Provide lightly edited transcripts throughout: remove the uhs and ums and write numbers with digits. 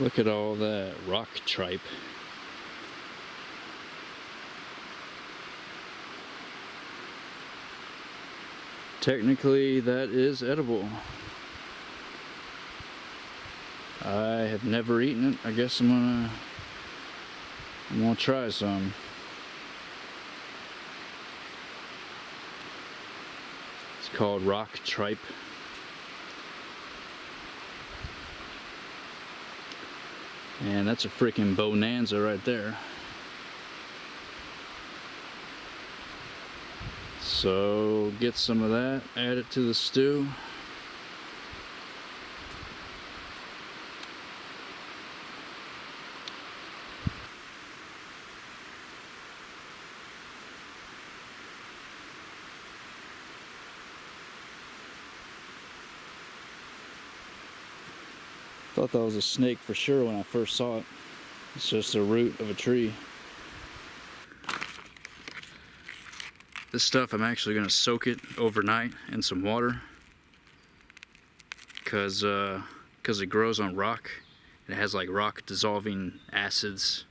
Look at all that rock tripe. Technically, that is edible. I have never eaten it. I guess I'm gonna try some. It's called rock tripe. And that's a freaking bonanza right there. So get some of that, add it to the stew. Thought that was a snake for sure when I first saw it. It's just a root of a tree. This stuff, I'm actually going to soak it overnight in some water because it grows on rock. It has like rock dissolving acids.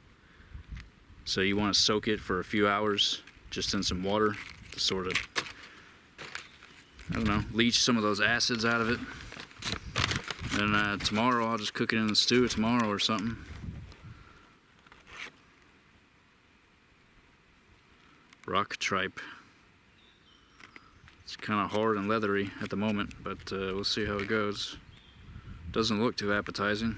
So you want to soak it for a few hours just in some water to sort of, I don't know, leach some of those acids out of it. And tomorrow I'll just cook it in the stew tomorrow or something. Rock tripe. It's kind of hard and leathery at the moment, but we'll see how it goes. Doesn't look too appetizing.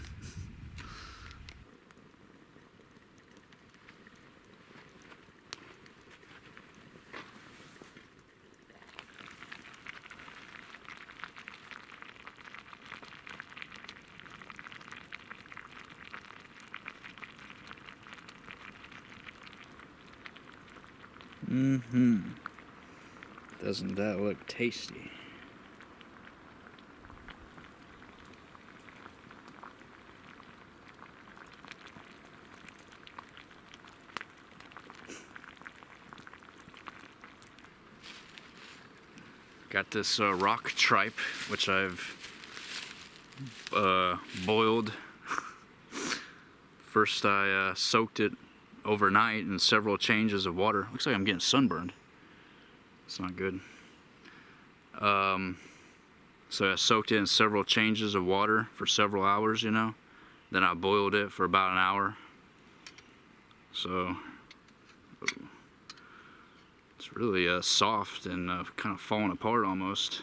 Doesn't that look tasty? Got this rock tripe, which I've boiled. First I soaked it overnight in several changes of water. Looks like I'm getting sunburned. It's not good. So I soaked it in several changes of water for several hours, you know. Then I boiled it for about an hour. So it's really soft and kind of falling apart almost.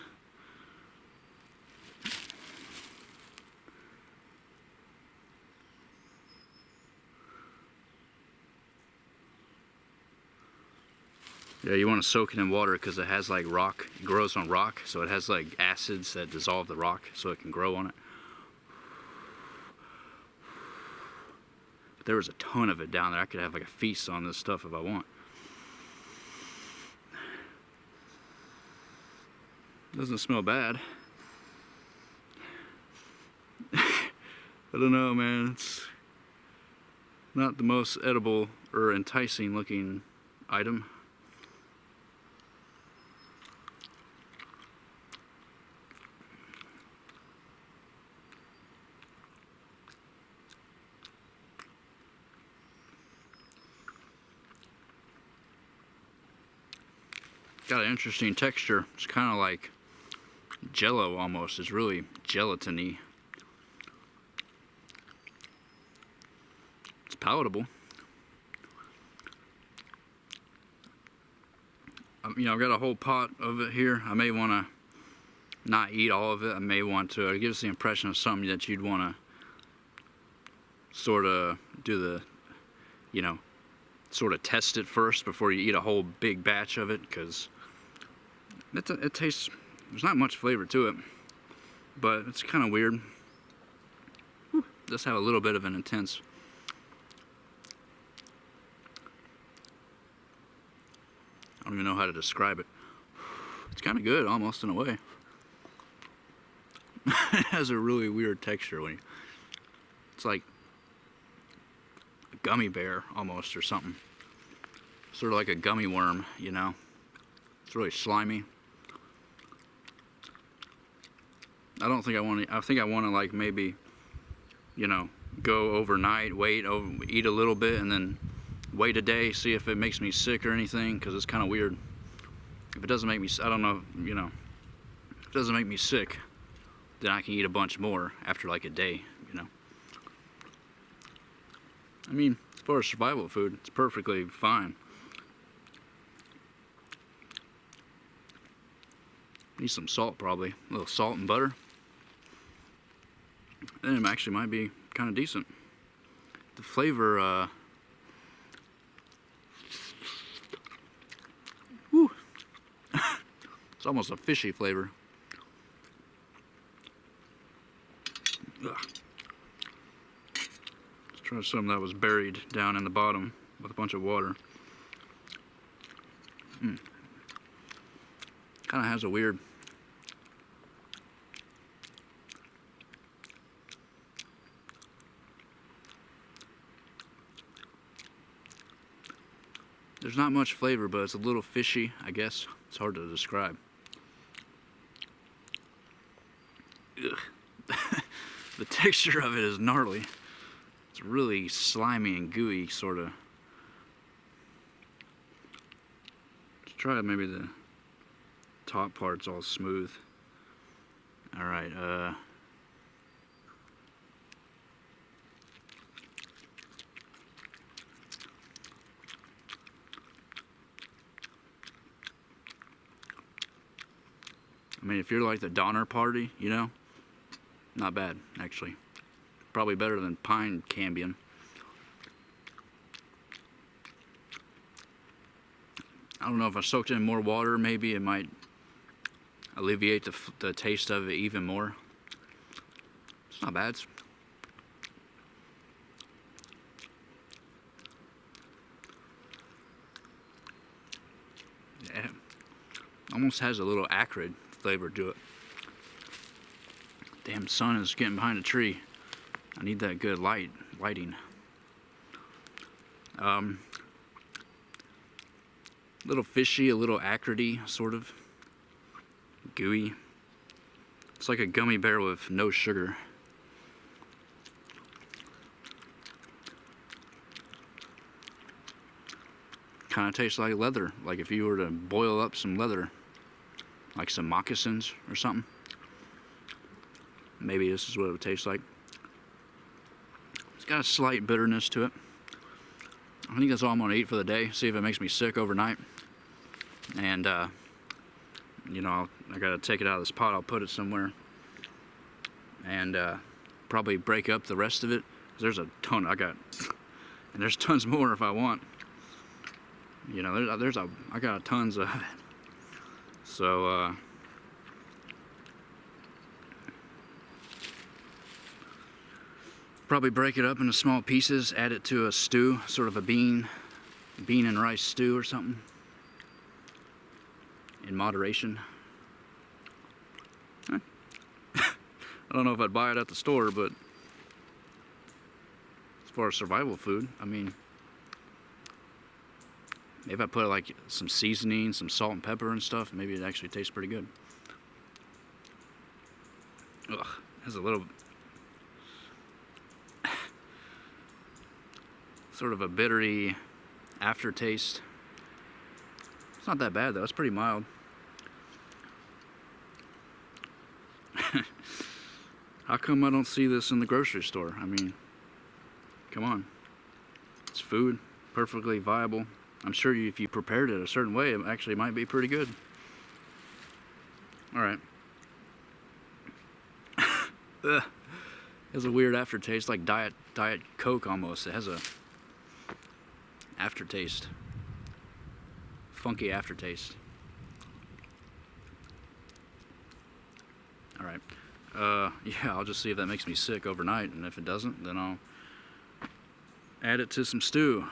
Yeah, you want to soak it in water because it has like rock. It grows on rock, so it has like acids that dissolve the rock so it can grow on it. But there was a ton of it down there. I could have like a feast on this stuff if I want. Doesn't smell bad. I don't know, man. It's not the most edible or enticing looking item. Got an interesting texture. It's kind of like jello almost. It's really gelatiny. It's palatable. You know, I've got a whole pot of it here. I may want to not eat all of it. I may want to. It gives the impression of something that you'd want to sort of do the, you know, sort of test it first before you eat a whole big batch of it, because it tastes, there's not much flavor to it, but it's kind of weird. It does have a little bit of an intense. I don't even know how to describe it. It's kind of good, almost, in a way. It has a really weird texture. It's like a gummy bear, almost, or something. Sort of like a gummy worm, you know. It's really slimy. I don't think I want to. I think I want to, like, maybe, you know, go overnight, eat a little bit, and then wait a day, see if it makes me sick or anything, because it's kind of weird. If it doesn't make me, I don't know, you know, if it doesn't make me sick, then I can eat a bunch more after like a day, you know. I mean, as far as survival food, it's perfectly fine. Need some salt probably, a little salt and butter. And it actually might be kind of decent. The flavor, whew. It's almost a fishy flavor. Ugh. Let's try some that was buried down in the bottom with a bunch of water. Kind of has a weird there's not much flavor, but it's a little fishy, I guess. It's hard to describe. Ugh. The texture of it is gnarly. It's really slimy and gooey, sort of. Let's try maybe the top part's all smooth. Alright, I mean, if you're like the Donner Party, you know, not bad, actually. Probably better than pine cambium. I don't know, if I soaked it in more water, maybe it might alleviate the taste of it even more. It's not bad. Yeah, almost has a little acrid flavor to it. Damn, sun is getting behind a tree. I need that good lighting. Little fishy, a little acridy, sort of gooey. It's like a gummy bear with no sugar. Kind of tastes like leather, like if you were to boil up some leather, like some moccasins or something. Maybe this is what it would taste like. It's got a slight bitterness to it. I think that's all I'm gonna eat for the day. See if it makes me sick overnight. And you know, I gotta take it out of this pot. I'll put it somewhere, and probably break up the rest of it. There's a ton and there's tons more if I want. You know, I got tons of it. So probably break it up into small pieces, add it to a stew, sort of a bean and rice stew or something, in moderation. I don't know if I'd buy it at the store, but as far as survival food, I mean, maybe I put like some seasoning, some salt and pepper and stuff, maybe it actually tastes pretty good. Ugh, has a little sort of a bittery aftertaste. It's not that bad though, it's pretty mild. How come I don't see this in the grocery store? I mean, come on. It's food, perfectly viable. I'm sure if you prepared it a certain way, it actually might be pretty good. Alright. It has a weird aftertaste, like Diet Coke almost. It has a aftertaste. Funky aftertaste. Alright. Yeah, I'll just see if that makes me sick overnight, and if it doesn't, then I'll add it to some stew.